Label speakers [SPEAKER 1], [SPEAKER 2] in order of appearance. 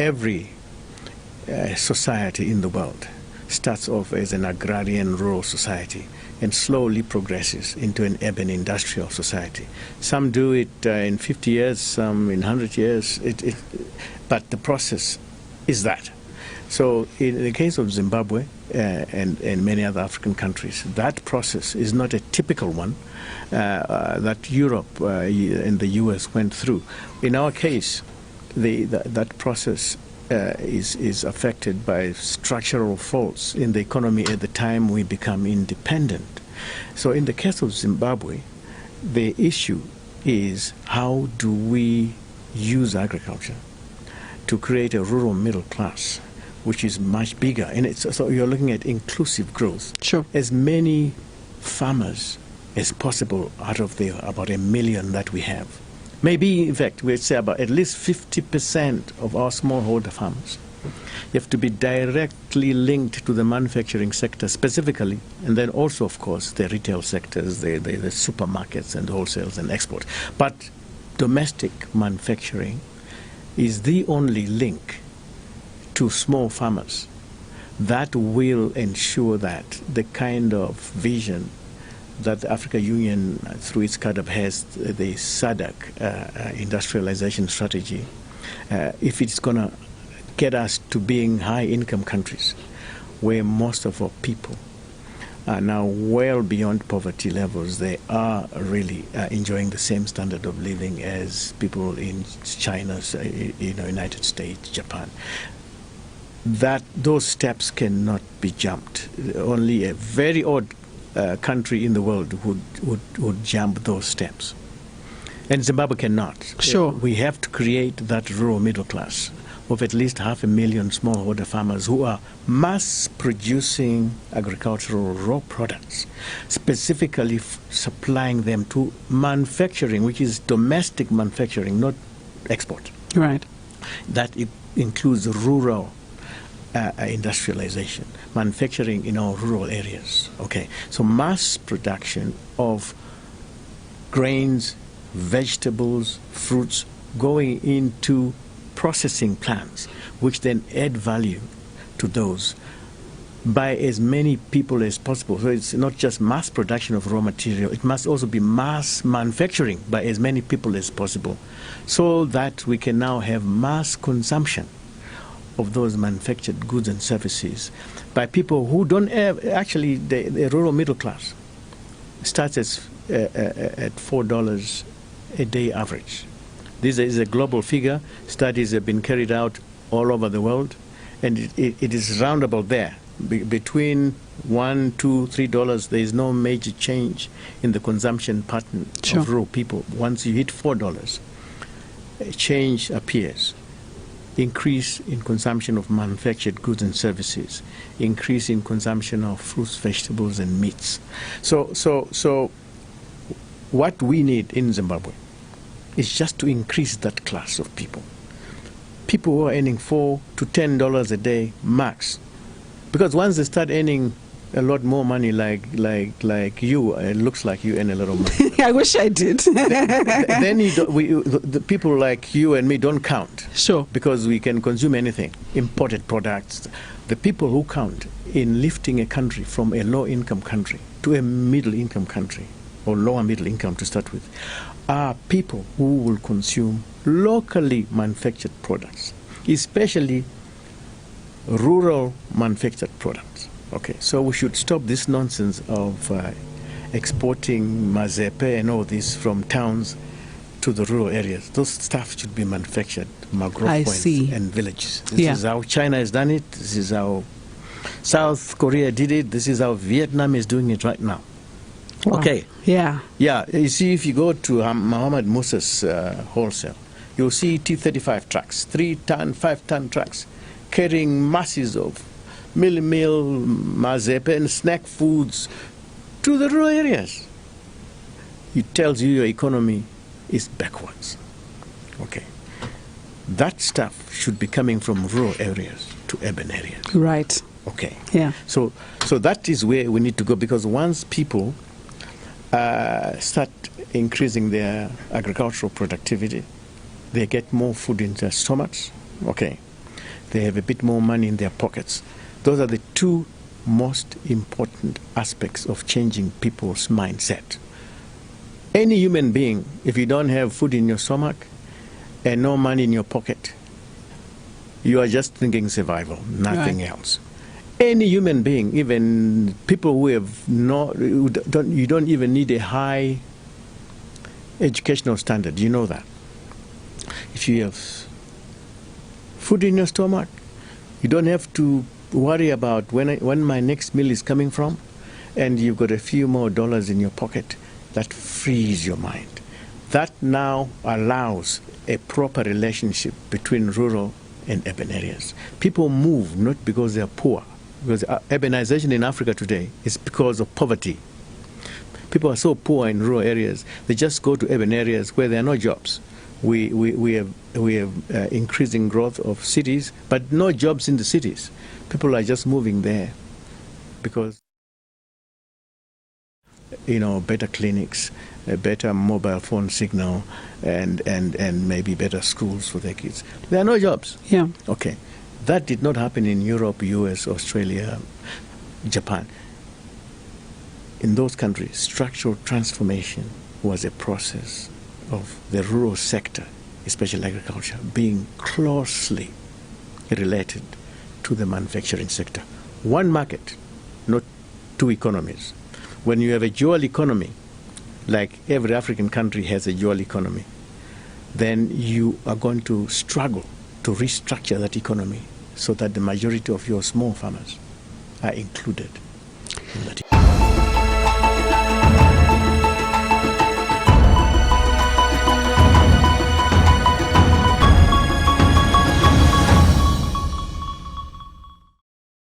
[SPEAKER 1] every society in the world starts off as an agrarian rural society and slowly progresses into an urban industrial society. Some do it in 50 years, some in 100 years, but the process is that. So in the case of Zimbabwe and many other African countries, that process is not a typical one that Europe and the US went through. In our case, that process is affected by structural faults in the economy at the time we become independent. So in the case of Zimbabwe, the issue is how do we use agriculture to create a rural middle class which is much bigger. And so you're looking at inclusive growth. Sure. As many farmers as possible out of the about 1 million that we have. Maybe, in fact, we'd say about at least 50% of our smallholder farmers. You have to be directly linked to the manufacturing sector specifically, and then also, of course, the retail sectors, the supermarkets and wholesales and export. But domestic manufacturing is the only link to small farmers that will ensure that the kind of vision that the African Union, through its CADAP, has, the SADC industrialization strategy, if it's going to get us to being high-income countries, where most of our people are now well beyond poverty levels, they are really enjoying the same standard of living as people in China, United States, Japan. That those steps cannot be jumped. Only a very odd country in the world would jump those steps. And Zimbabwe cannot. Sure. We have to create that rural middle class of at least 500,000 smallholder farmers who are mass producing agricultural raw products, specifically supplying them to manufacturing, which is domestic manufacturing, not export. Right. That includes rural industrialization, manufacturing in our rural areas. Okay, so mass production of grains, vegetables, fruits going into processing plants, which then add value to those by as many people as possible. So it's not just mass production of raw material, it must also be mass manufacturing by as many people as possible, so that we can now have mass consumption of those manufactured goods and services by people who don't have, actually the rural middle class starts at $4 a day average. This is a global figure. Studies have been carried out all over the world, and it is round about there. Between $1, $2, $3, there is no major change in the consumption pattern of rural people. Once you hit $4, a change appears. Increase in consumption of manufactured goods and services, increase in consumption of fruits, vegetables, and meats. So what we need in Zimbabwe is just to increase that class of people. People who are earning $4 to $10 a day max. Because once they start earning a lot more money like you, it looks like you earn a lot of money.
[SPEAKER 2] I wish I did.
[SPEAKER 1] Then the people like you and me don't count. Sure. Because we can consume anything, imported products. The people who count in lifting a country from a low-income country to a middle-income country, or lower middle income to start with, are people who will consume locally manufactured products, especially rural manufactured products. Okay, so we should stop this nonsense of exporting mazepe and all this from towns to the rural areas. Those stuff should be manufactured, growth points and villages. This is how China has done it. This is how South Korea did it. This is how Vietnam is doing it right now. Wow. Okay. Yeah. Yeah. You see, if you go to Muhammad Musa's wholesale, you'll see T35 trucks, 3-ton, 5-ton trucks, carrying masses of meal, mazepe, and snack foods to the rural areas. It tells you your economy is backwards. Okay. That stuff should be coming from rural areas to urban areas. Right. Okay. Yeah. So that is where we need to go, because once people start increasing their agricultural productivity, they get more food in their stomachs. Okay. They have a bit more money in their pockets. Those are the two most important aspects of changing people's mindset. Any human being, if you don't have food in your stomach and no money in your pocket, you are just thinking survival, nothing else. Any human being, even people who have you don't even need a high educational standard, you know that. If you have food in your stomach, you don't have to worry about when my next meal is coming from, and you've got a few more dollars in your pocket. That frees your mind. That now allows a proper relationship between rural and urban areas. People move not because they are poor, because urbanization in Africa today is because of poverty. People are so poor in rural areas, they just go to urban areas where there are no jobs. We have increasing growth of cities, but no jobs in the cities. People are just moving there because, you know, better clinics, a better mobile phone signal, and maybe better schools for their kids. There are no jobs.
[SPEAKER 2] Yeah.
[SPEAKER 1] Okay. That did not happen in Europe, US, Australia, Japan. In those countries, structural transformation was a process of the rural sector, especially agriculture, being closely related to the manufacturing sector. One market, not two economies. When you have a dual economy, like every African country has a dual economy, then you are going to struggle to restructure that economy so that the majority of your small farmers are included in that.